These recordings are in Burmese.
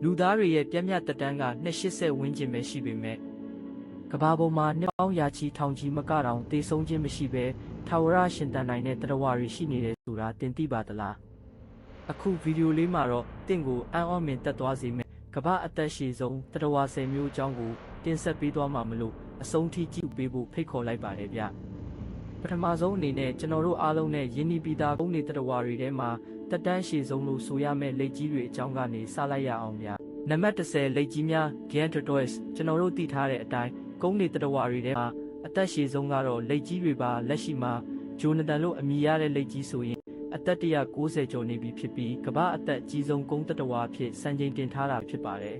လူသားတွေရဲ့ပြည့်မြတ်သက်တမ်းက280ဝန်းကျင်ပဲရှိပေမဲ့ကမ္ဘာပေါ်မှာနှစ်ပေါင်းရာချီထောင်ချီမကတောင်သေဆုံးခြင်းမရှိဘဲထာဝရရှင်သန်နိုင်တဲ့တရားဝါတွေရှိနေတယ်ဆိုတာတင်သိပါသလားအခုဗီဒီယိုလေးမှာတော့တင့်ကိုအံ့ဩမြင်သက်သွားစေမယ့်ကမ္ဘာအသက်ရှည်ဆုံးတရားဝါ10မျိုးအကြောင်းကိုတင်ဆက်ပေးသွားမှာမလို့အဆုံးထိကြည့်ပေးဖို့ဖိတ်ခေါ်လိုက်ပါတယ်ဗျပထမဆုံးအနေနဲ့ကျွန်တော်တို့အားလုံးနဲ့ယဉ်နီးပြီးသားကုန်းနေတရားဝါတွေထဲမှာတက်တန်းရှည်ဆုံးလို့ဆိုရမယ့်လက်ကြီးတွေအကြောင်းကနေစလိုက်ရအောင်ဗျနံပါတ်10လက်ကြီးများ Gigantosaurus ကျွန်တော်တို့သိထားတဲ့အတိုင်းကုန်းနေတရားဝါတွေထဲမှာအသက်ရှည်ဆုံးကတော့လက်ကြီးတွေပါလက်ရှိမှာဂျိုနသန်လို့အမည်ရတဲ့လက်ကြီးဆိုရင်အသက်190ကျော်နေပြီဖြစ်ပြီးကမ္ဘာအသက်အကြီးဆုံးကုန်းတရားဝါအဖြစ်စံချိန်တင်ထားတာဖြစ်ပါတယ်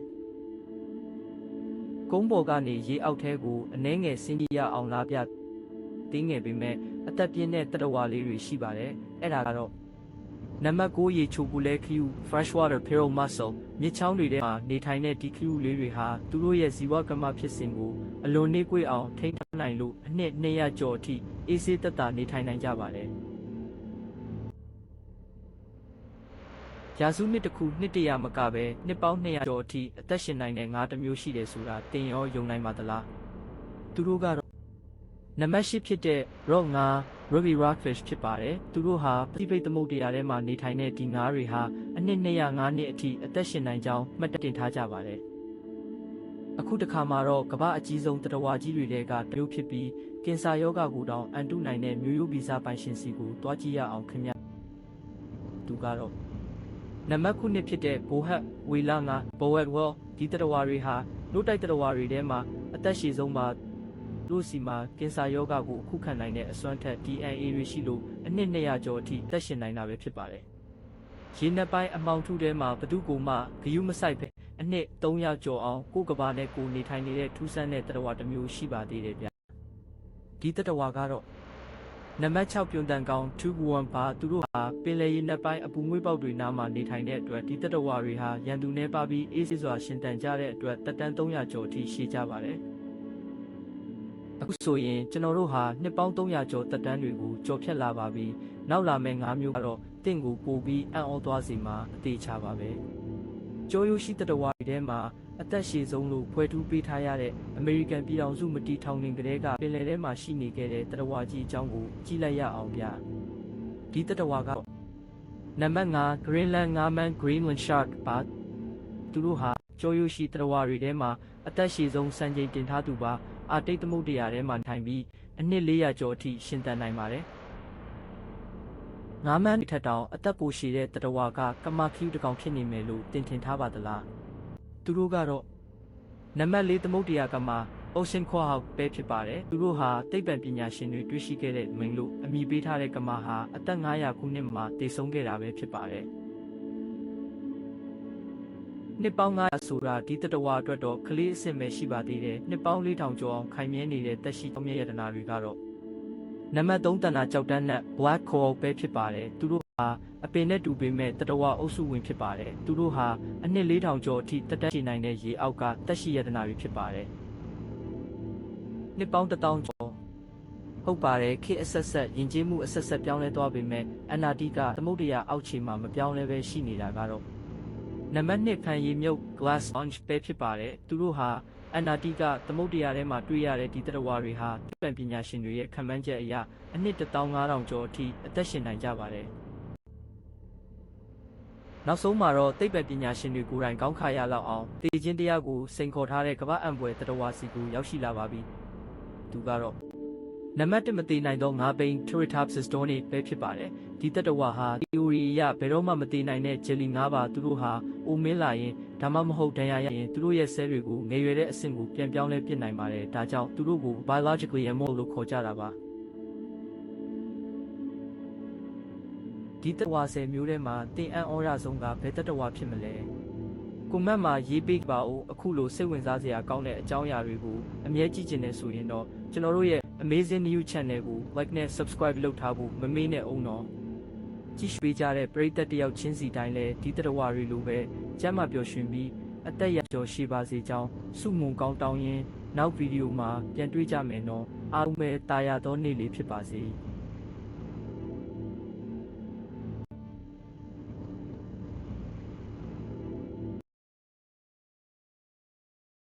ကုန်းပေါ်ကနေရေအောက်ထဲကိုအနှဲငယ်ဆင်းပြေးရအောင်လာပြတင်းငယ်ပေမဲ့အသက်ပြင်းတဲ့တရားဝါလေးတွေရှိပါတယ်အဲ့ဒါကတော့နံပါတ်9ရေချိုပူလဲခရူ freshwater pearl mussel မြစ်ချောင်းတွေထဲမှာနေထိုင်တဲ့ဒီခရူလေးတွေဟာသူတို့ရဲ့ဇီဝကမ္မဖြစ်စဉ်ကိုအလွန်နှေးကွေးအောင်ထိန်းထားနိုင်လို့အနှစ်200ကျော်အထိအေးဆေးသက်သာနေထိုင်နိုင်ကြပါတယ်ရာစုနှစ်တစ်ခုနှစ်တရာမကပဲနှစ်ပေါင်း200ကျော်အထိအသက်ရှင်နိုင်တဲ့ငါးတစ်မျိုးရှိတယ်ဆိုတာတင်ရောယုံနိုင်ပါသလားသူတို့ကတော့နံပါတ်10ဖြစ်တဲ့ rock ငါး Ruby rockfish ဖြစ်ပါတယ်သူတို့ဟာပစိဖိတ်သမုဒ္ဒရာထဲမှာနေထိုင်တဲ့ဒီငါးတွေဟာအနှစ်205နှစ်အထိအသက်ရှင်နိုင်ကြောင်းမှတ်တင်ထားကြပါတယ်အခုတစ်ခါမှာတော့ကမ္ဘာအကြီးဆုံးတရားဝါကြီးတွေထဲကတစ်မျိုးဖြစ်ပြီးကင်ဆာရောဂါကိုတောင်အန်တုနိုင်တဲ့မျိုးရိုးဗီဇပိုင်ရှင်စီကိုတွားကြည့်ရအောင်ခင်ဗျသူကတော့နံပါတ်9ဖြစ်တဲ့ဘိုဟတ်ဝေလာငါ Boat Whale ဒီတရားဝါတွေဟာနို့တိုက်တရားဝါတွေထဲမှာအသက်ရှည်ဆုံးပါလို့စီမှာကင်ဆာရောဂါကိုအခုခံနိုင်တဲ့အစွမ်းထက် DNA တွေရှိလို့အနှစ်200ကျော်အထိသက်ရှင်နိုင်တာပဲဖြစ်ပါတယ်။ရေနက်ပိုင်းအမောင်ထုထဲမှာဘသူကိုမှဂယုမဆိုင်ပဲအနှစ်300ကျော်အောင်ကိုယ်ကဘာနဲ့ကိုနေထိုင်နေတဲ့ထူးဆန်းတဲ့တရားဝါတစ်မျိုးရှိပါသေးတယ်ဗျ။ဒီတရားဝါကတော့နံပါတ်6ပြုံတန်ကောင်2 1ပါသူတို့ဟာပင်လယ်ရေနက်ပိုင်းအပူငွေ့ပေါက်တွေနားမှာနေထိုင်တဲ့အတွက်ဒီတရားဝါတွေဟာရန်သူနဲ့ပါပြီးအေးဆေးစွာရှင်သန်ကြတဲ့အတွက်တက်တန်း300ကျော်အထိရှည်ကြပါတယ်။အခုဆိုရင်ကျွန်တော်တို့ဟာနှစ်ပေါင်း300ကျော်တက်တန်းတွေကိုကျော်ဖြတ်လာပါပြီနောက်လာမယ့်5မျိုးကတော့တင့်ကိုပို့ပြီးအံ့ဩသွားစေမှာအသေးချပါပဲကျော်ရိုးရှိတရားဝါတွေထဲမှာအသက်ရှည်ဆုံးလို့ဖွဲ့ထူးပေးထားရတဲ့အမေရိကန်ပြည်ထောင်စုမတီထောင်နေကလေးကပင်လယ်ထဲမှာရှိနေခဲ့တဲ့တရားဝါကြီးအကြောင်းကိုကြည့်လိုက်ရအောင်ဗျဒီတရားဝါကနံပါတ်5 Greenland ငါးမန်း Greenland shark ပါသူတို့ဟာကျော်ရိုးရှိတရားဝါတွေထဲမှာအသက်ရှည်ဆုံးစံချိန်တင်ထားသူပါအာတိတ်သမုဒ္ဒရာထဲမှာထိုင်ပြီးအနှစ်400ကျော်အထိရှင်သန်နိုင်ပါတယ်။ငါးမန်းထက်တောင်အသက်ပိုရှည်တဲ့တရားဝါကကမာခရူတစ်ကောင်ဖြစ်နေမယ်လို့တင်ထင်ထားပါသလား။သူတို့ကတော့နံပါတ်4သမုဒ္ဒရာကမာ Ocean Quahog ပဲဖြစ်ပါတယ်။သူတို့ဟာသိပ္ပံပညာရှင်တွေတွေ့ရှိခဲ့တဲ့မိန်လို့အမည်ပေးထားတဲ့ကမာဟာအသက်900ခုနှစ်မှာတည်ဆုံးခဲ့တာပဲဖြစ်ပါတယ်။နှစ်ပေါင်း900ဆိုတာဒီတရားဝါအတွက်တော့ကလေးအဆင့်ပဲရှိပါသေးတယ်နှစ်ပေါင်း4000ကျော်အောင်ခိုင်မြဲနေတဲ့တက်ရှိကြောင်းမြတ်ရတနာတွေကတော့နံပါတ်3တဏ္ဍာကြောက်တန်းနဲ့ Black Coral ပဲဖြစ်ပါတယ်သူတို့ဟာအပင်နဲ့တူပေမဲ့တရားဝါအုပ်စုဝင်ဖြစ်ပါတယ်သူတို့ဟာအနှစ်4000ကျော်အထိတက်ရှိနိုင်တဲ့ရေအောက်ကတက်ရှိရတနာတွေဖြစ်ပါတယ်နှစ်ပေါင်း1000ကျော်ဟုတ်ပါတယ်ခေတ်အဆက်ဆက်ယဉ်ကျေးမှုအဆက်ဆက်ပြောင်းလဲသွားပေမဲ့အန္တာတိကသမုဒ္ဒရာအောက်ခြေမှာမပြောင်းလဲပဲရှိနေတာကတော့နံပါတ်2ဖန်ရီမြုပ် glass sponge ပဲဖြစ်ပါတယ်သူတို့ဟာအန္တာတိကသမုဒ္ဒရာထဲမှာတွေ့ရတဲ့ဒီတရားဝါတွေဟာသိပ္ပံပညာရှင်တွေရဲ့ခန့်မှန်းချက်အရအနှစ်15000ကျော်အထိအသက်ရှင်နိုင်ကြပါတယ်နောက်ဆုံးမှာတော့သိပ္ပံပညာရှင်တွေကိုယ်တိုင်ကောင်းခါရလောက်အောင်တေခြင်းတရားကိုစိန်ခေါ်ထားတဲ့ကမ္ဘာအံပွဲတရားဝါစီကိုရောက်ရှိလာပါပြီသူကတော့နံပါတ်1မတည်နိုင်သောငါးပိန် Turritopsis donate ပဲဖြစ်ပါတယ်ဒီတရားဝါဟာ theory အရဘယ်တော့မှမတည်နိုင်တဲ့ jelly ငါးပါသူတို့ဟာအိုမင်းလာရင်ဒါမှမဟုတ်ဒဏ်ရာရရင်သူတို့ရဲ့ cell တွေကိုငယ်ရွယ်တဲ့အဆင့်ကိုပြန်ပြောင်းလဲပစ်နိုင်ပါတယ်ဒါကြောင့်သူတို့ကို biologically immortal လို့ခေါ်ကြတာပါဒီတရားဝါ10မျိုးထဲမှာတင်အံ့ဩရဆုံးကဘယ်တရားဝါဖြစ်မလဲကွန်မန့်မှာရေးပေးပါဦးအခုလိုစိတ်ဝင်စားစရာကောင်းတဲ့အကြောင်းအရာတွေကိုအမြဲကြည့်ကျင်နေဆိုရင်တော့ကျွန်တော်တို့ရဲ့ Amazing New Channel ကို like နဲ့ subscribe လုပ်ထားဖို့မမေ့နဲ့အောင်တော့ကြည့်ပေးကြတဲ့ပရိသတ်တယောက်ချင်းစီတိုင်းလည်းဒီတရားဝါတွေလိုပဲကျမ်းမာပျော်ရွှင်ပြီးအသက်ရကျော်ရှိပါစေကြောင်းဆုမွန်ကောင်းတောင်းရင်းနောက်ဗီဒီယိုမှာပြန်တွေ့ကြမယ်နော်အားလုံးပဲတာယာသောနေ့လေးဖြစ်ပါစေ။